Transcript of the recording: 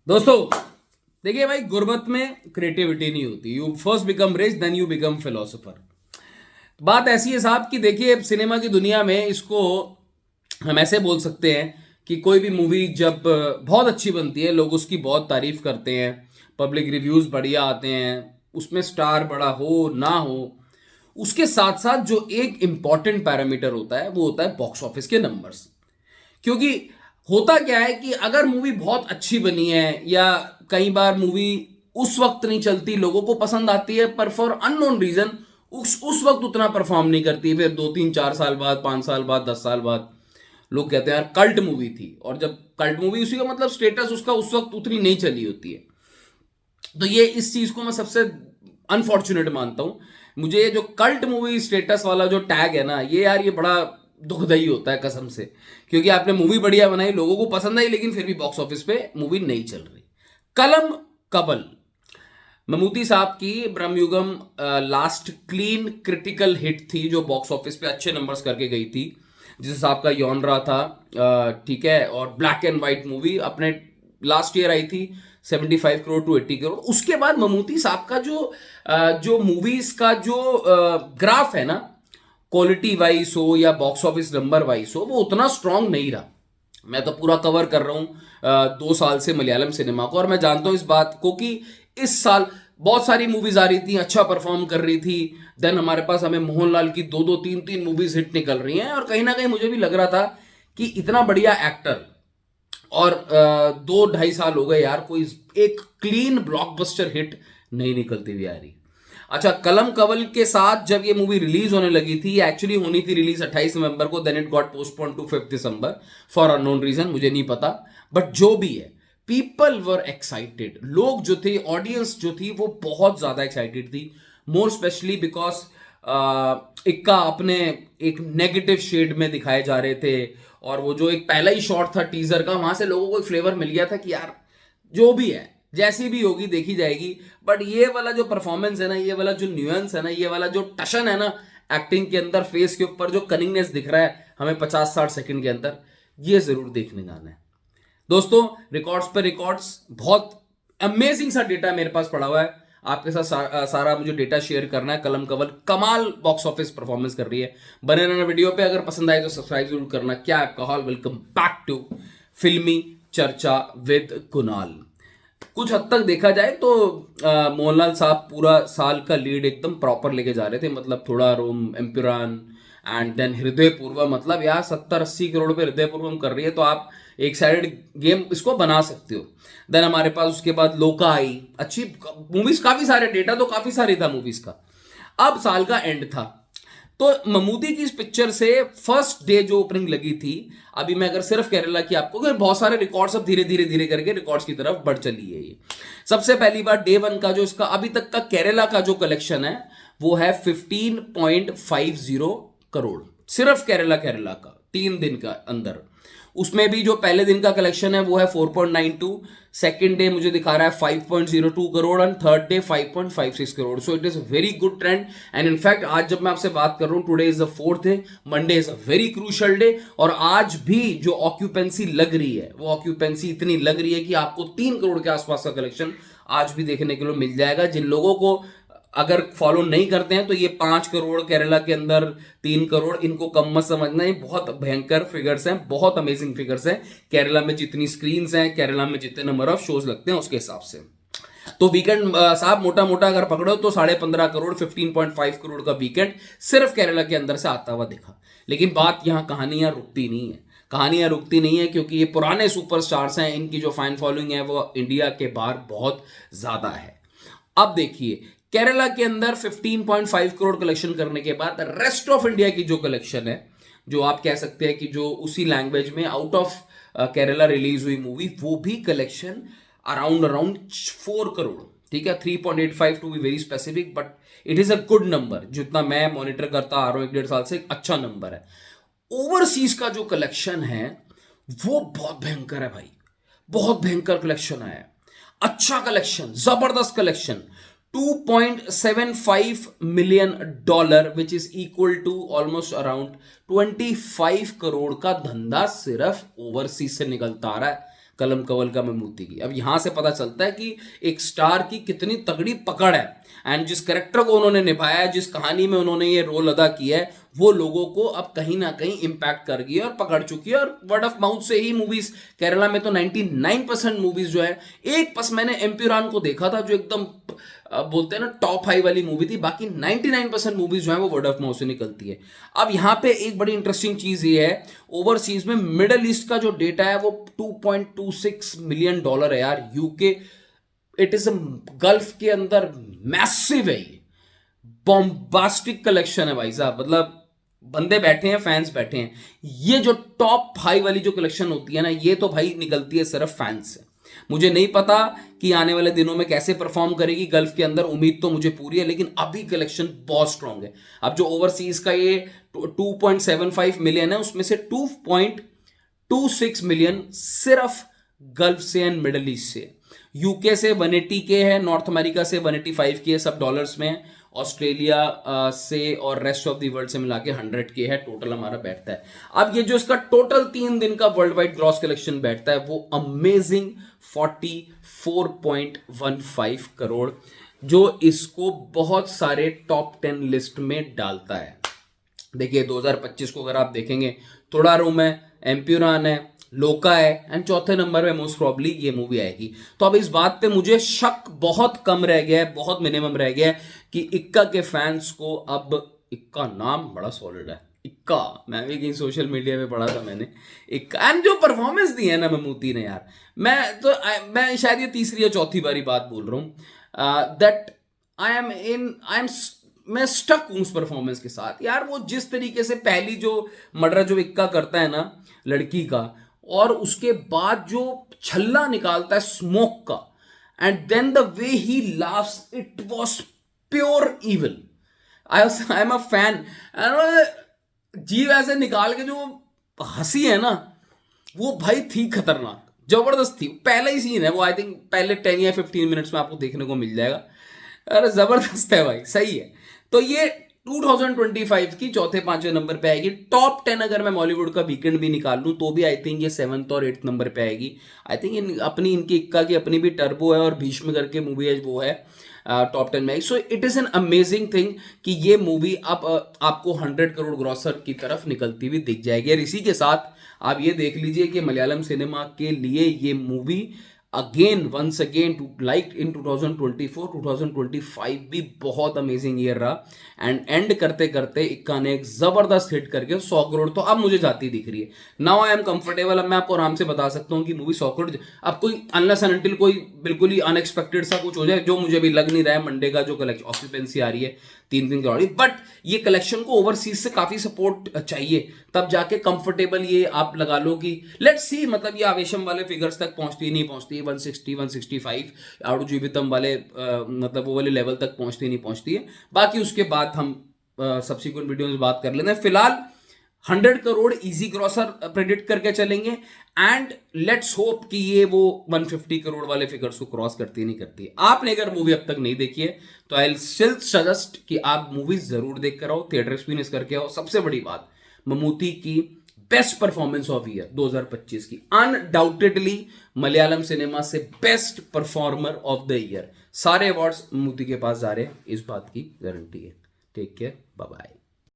दोस्तों देखिए भाई, गुर्बत में क्रिएटिविटी नहीं होती। You first become rich then you become philosopher. बात ऐसी है साहब कि देखिए, सिनेमा की दुनिया में इसको हम ऐसे बोल सकते हैं कि कोई भी मूवी जब बहुत अच्छी बनती है, लोग उसकी बहुत तारीफ करते हैं, पब्लिक रिव्यूज बढ़िया आते हैं, उसमें स्टार बड़ा हो ना हो, उसके साथ साथ जो एक इंपॉर्टेंट पैरामीटर होता है वो होता है बॉक्स ऑफिस के नंबर्स। क्योंकि होता क्या है कि अगर मूवी बहुत अच्छी बनी है या कई बार मूवी उस वक्त नहीं चलती, लोगों को पसंद आती है, पर फॉर अननोन रीजन उस वक्त उतना परफॉर्म नहीं करती, फिर 2 3 4 साल बाद, 5 साल बाद, 10 साल बाद लोग कहते हैं यार कल्ट मूवी थी। और जब कल्ट मूवी, उसी का मतलब स्टेटस उसका उस वक्त उतनी नहीं चली होती है। तो ये इस चीज को मैं सबसे अनफॉर्चुनेट मानता हूं। मुझे ये जो कल्ट मूवी स्टेटस वाला जो टैग है ना, ये यार ये बड़ा दुखदाई होता है कसम से। क्योंकि आपने मूवी बढ़िया बनाई, लोगों को पसंद आई, लेकिन फिर भी बॉक्स ऑफिस पे मूवी नहीं चल रही। कलम कबल, ममूटी साहब की Bramayugam last clean critical hit थी, जो बॉक्स ऑफिस पे अच्छे नंबर्स करके गई थी, जिस साहब का यॉनरा था, ठीक है, और ब्लैक एंड व्हाइट मूवी अपने लास्ट ईयर आई थी 75 करोड़ टू 80 करोड़। उसके बाद ममूटी साहब का जो मूवीज का जो ग्राफ है ना, क्वालिटी वाइज हो या बॉक्स ऑफिस नंबर वाइज हो, वो उतना स्ट्रांग नहीं रहा। मैं तो पूरा कवर कर रहा हूँ 2 साल से मलयालम सिनेमा को, और मैं जानता हूँ इस बात को कि इस साल बहुत सारी मूवीज आ रही थी, अच्छा परफॉर्म कर रही थी। देन हमारे पास हमें मोहनलाल की 2 2 3 3 मूवीज हिट निकल रही हैं, और कहीं ना कहीं मुझे भी लग रहा था कि इतना बढ़िया एक्टर, और 2 2.5 साल हो गए यार, कोई एक क्लीन ब्लॉकबस्टर हिट नहीं निकलती हुई आ रही। अच्छा, कलम कवल के साथ जब ये मूवी रिलीज होने लगी थी, एक्चुअली होनी थी रिलीज 28 नवंबर को, then it got postpone to 5 December for unknown reason, मुझे नहीं पता। बट जो भी है, पीपल वर एक्साइटेड। लोग जो थे, ऑडियंस जो थी, वो बहुत ज्यादा एक्साइटेड थी। मोर स्पेशली बिकॉज इक्का अपने एक नेगेटिव शेड में दिखाए जा रहे थे, और वो जो एक पहला ही शॉट था टीजर का, वहां से लोगों को एक फ्लेवर मिल गया था कि यार जो भी है, जैसी भी होगी देखी जाएगी। बट ये वाला जो परफॉर्मेंस है ना, ये वाला जो न्यूएंस है ना, ये वाला जो टशन है ना एक्टिंग के अंदर, फेस के ऊपर जो कनिंगनेस दिख रहा है हमें 50 60 सेकंड के अंदर, ये जरूर देखने जाना है दोस्तों। रिकॉर्ड्स पर रिकॉर्ड्स, बहुत अमेजिंग सा डेटा मेरे पास पड़ा हुआ है, आपके साथ सारा मुझे डेटा शेयर करना है। कलम कवल कमाल बॉक्स ऑफिस परफॉर्मेंस कर रही है। बने रहना वीडियो पे, अगर पसंद आए तो सब्सक्राइब जरूर करना। क्या आपका हाल? वेलकम बैक टू फिल्मी चर्चा विद कुणाल। कुछ हद तक देखा जाए तो मोहनलाल साहब पूरा साल का लीड एकदम प्रॉपर लेके जा रहे थे, मतलब थोड़ा रोम, एम्पुरान, एंड देन हृदय पूर्वम। मतलब यार 70 80 करोड़ पे हृदय पूर्वम कर रही है, तो आप एक साइड गेम इसको बना सकते हो। देन हमारे पास उसके बाद लोका आई, अच्छी मूवीज, काफी सारे डेटा तो काफी सारी था मूवीज का। अब साल का एंड था, तो ममूटी की इस पिक्चर से फर्स्ट डे जो ओपनिंग लगी थी, अभी मैं अगर सिर्फ केरला की आपको, बहुत सारे रिकॉर्ड्स अब धीरे धीरे धीरे करके रिकॉर्ड्स की तरफ बढ़ चली है। ये सबसे पहली बार डे 1 का जो इसका अभी तक का केरला का जो कलेक्शन है, वो है 15.50 करोड़, सिर्फ केरला केरला का 3 दिन का अंदर। उसमें भी जो पहले दिन का कलेक्शन है वो है 4.92, सेकेंड डे मुझे दिखा रहा है 5.02 crore, and third day 5.56 crore. So it is a very good trend. And in fact आज जब मैं आपसे बात कर रहा हूं, today is the 4th day, Monday is a very crucial day, और आज भी जो ऑक्यूपेंसी लग रही है, वो ऑक्यूपेंसी इतनी लग रही है कि आपको 3 करोड़ के आसपास का कलेक्शन आज भी देखने के लिए मिल जाएगा। जिन लोगों को अगर फॉलो नहीं करते हैं, तो ये 5 करोड़ केरला के अंदर, 3 करोड़, इनको कम मत समझना। ये बहुत भयंकर फिगर्स हैं, बहुत अमेजिंग फिगर्स हैं। केरला में जितनी स्क्रीन्स हैं, केरला में जितने नंबर ऑफ शोज लगते हैं, उसके हिसाब से तो वीकेंड साहब मोटा मोटा अगर पकड़ो तो 15.5 करोड़, 15.5 करोड़ का वीकेंड सिर्फ केरला के अंदर से आता हुआ दिखा। लेकिन बात यहां कहानियां रुकती नहीं है, कहानियां रुकती नहीं है, क्योंकि ये पुराने सुपरस्टार्स हैं, इनकी जो फैन फॉलोइंग है वो इंडिया के बाहर बहुत ज्यादा है। अब देखिए, केरला के अंदर 15.5 करोड़ कलेक्शन करने के बाद रेस्ट ऑफ इंडिया की जो कलेक्शन है, जो आप कह सकते हैं कि जो उसी लैंग्वेज में आउट ऑफ केरला रिलीज हुई मूवी, वो भी कलेक्शन अराउंड 4 करोड़, ठीक है, 3.85 to be very specific, but it is a good number. जितना मैं मॉनिटर करता आ रहा हूं 1 1.5 साल से, एक अच्छा नंबर है। ओवरसीज का जो कलेक्शन है वो बहुत भयंकर है भाई, बहुत भयंकर कलेक्शन आया है। अच्छा कलेक्शन, जबरदस्त collection, $2.75 million, which is equal to almost around 25 crore का धंधा सिर्फ ओवरसीज से निकलता आ रहा है। कलम कवल का ममूटी की। अब यहां से पता चलता है कि एक स्टार की कितनी तगड़ी पकड़ है, एंड जिस करेक्टर को उन्होंने निभाया है, जिस कहानी में उन्होंने ये रोल अदा किया है, वो लोगों को अब कहीं ना कहीं इंपैक्ट कर गई है और पकड़ चुकी है। और वर्ड ऑफ माउथ से ही मूवीज, केरला में तो 99% मूवीज जो है, एक बस मैंने एम्प्यूरान को देखा था जो एकदम बोलते हैं ना टॉप हाई वाली मूवी थी, बाकी 99% मूवीज जो है वो वर्ड ऑफ माउथ से निकलती है। अब यहां पे एक बड़ी इंटरेस्टिंग चीज ये है, ओवरसीज में मिडल ईस्ट का जो डेटा है वो $2.26 मिलियन है यार। यूके, इट इज गल्फ के अंदर मैसिव है, ये बॉम्बास्टिक कलेक्शन है भाई साहब। मतलब बंदे बैठे हैं, फैंस बैठे हैं। ये जो टॉप हाई वाली जो कलेक्शन होती है ना, ये तो भाई निकलती है सिर्फ फैंस से। मुझे नहीं पता कि आने वाले दिनों में कैसे परफॉर्म करेगी गल्फ के अंदर, उम्मीद तो मुझे पूरी है, लेकिन अभी कलेक्शन बहुत स्ट्रांग है। अब जो ओवरसीज का ये 2.75 मिलियन है, उसमें से 2.26 मिलियन सिर्फ गल्फ से एंड मिडल ईस्ट से। यूके से 180 के है, नॉर्थ अमेरिका से 185 के है, सब डॉलर्स में है। ऑस्ट्रेलिया से और रेस्ट ऑफ द वर्ल्ड से मिला के 100 के है, टोटल हमारा बैठता है। अब ये जो इसका टोटल 3 दिन का वर्ल्ड वाइड ग्रॉस कलेक्शन बैठता है वो अमेजिंग 44.15 करोड़, जो इसको बहुत सारे टॉप 10 लिस्ट में डालता है। देखिए 2025 को अगर आप देखेंगे, थोड़ा रूम है, एम्प्यूरान है, लोका है, एंड चौथे नंबर पे मोस्ट प्रॉब्ली ये मूवी आएगी। तो अब इस बात पे मुझे शक बहुत कम रह गया है, बहुत मिनिमम रह गया है कि इक्का के फैंस को, अब इक्का नाम बड़ा सॉलिड है, इक्का, मैं भी कहीं सोशल मीडिया पे पढ़ा था मैंने, इक्का, एंड जो परफॉर्मेंस दी है ना ममूटी ने यार, मैं शायद ये तीसरी या चौथी बारी बात बोल रहा हूँ दैट मैं स्टक हूं उस परफॉर्मेंस के साथ यार। वो जिस तरीके से पहली जो मर्डर जो इक्का करता है ना लड़की का, और उसके बाद जो छल्ला निकालता है स्मोक का, and then the way he laughs, it was pure evil. I am a fan. जीव ऐसे निकाल के जो हंसी है ना, वो भाई थी खतरनाक, जबरदस्त थी। पहला ही सीन है वो, आई थिंक पहले 10 या 15 मिनट्स में आपको देखने को मिल जाएगा। अरे जबरदस्त है भाई, सही है। तो ये 2025 की चौथे पांचवें नंबर पे आएगी। टॉप 10 अगर मैं बॉलीवुड का वीकेंड भी निकाल लूं तो भी आई थिंक ये 7th और 8th नंबर पे आएगी। आई थिंक अपनी इनकी इक्का की अपनी भी टर्बो है और भीष्म करके मूवी है वो है टॉप 10 में। So it is an amazing thing कि ये मूवी अब आपको 100 करोड़ ग्रॉसर की तरफ निकलती हुई दिख जाएगी। और इसी के साथ आप ये देख लीजिए कि मलयालम सिनेमा के लिए ये movie once again like in 2024 2025 भी बहुत अमेजिंग ईयर रहा, एंड एंड करते करते इक्का ने एक जबरदस्त हिट करके 100 करोड़ तो अब मुझे जाती दिख रही है। नाउ आई एम कंफर्टेबल, अब मैं आपको आराम से बता सकता हूँ कि मूवी 100 करोड़, अब कोई अनलेस एंड अनटिल कोई बिल्कुल ही अनएक्सपेक्टेड सा कुछ हो जाए, जो मुझे भी लग नहीं रहा है। मंडे का जो कलेक्शन ऑक्यूपेंसी आ रही है 3 दिन की, बट ये कलेक्शन को ओवरसीज से काफी सपोर्ट चाहिए, तब जाके कंफर्टेबल ये आप लगा लो कि लेट्स सी, मतलब ये आवेशम वाले फिगर्स तक पहुंचती नहीं पहुंचती, 160 165 आड़ू जीवितम वाले मतलब वो वाले लेवल तक पहुंचती नहीं पहुंचती है। बाकी उसके बाद हम सब्सिक्वेंट वीडियो में बात कर लेते हैं। फिलहाल 100 करोड़ इजी ग्रॉसर प्रेडिक्ट करके चलेंगे, एंड लेट्स होप कि ये वो 150 करोड़ वाले फिगर्स को क्रॉस करती नहीं करती। आपने अगर मूवी अब तक नहीं देखी है तो आई स्टिल सजेस्ट कि आप मूवी जरूर देख कर आओ, थिएटर एक्सपीरियंस करके आओ। सबसे बड़ी बात, ममूटी की बेस्ट परफॉर्मेंस ऑफ ईयर 2025 की, अनडाउटेडली मलयालम सिनेमा से best performer of the year. सारे अवार्ड्स ममूटी के पास जा रहे हैं, इस बात की गारंटी है। Take care, bye bye.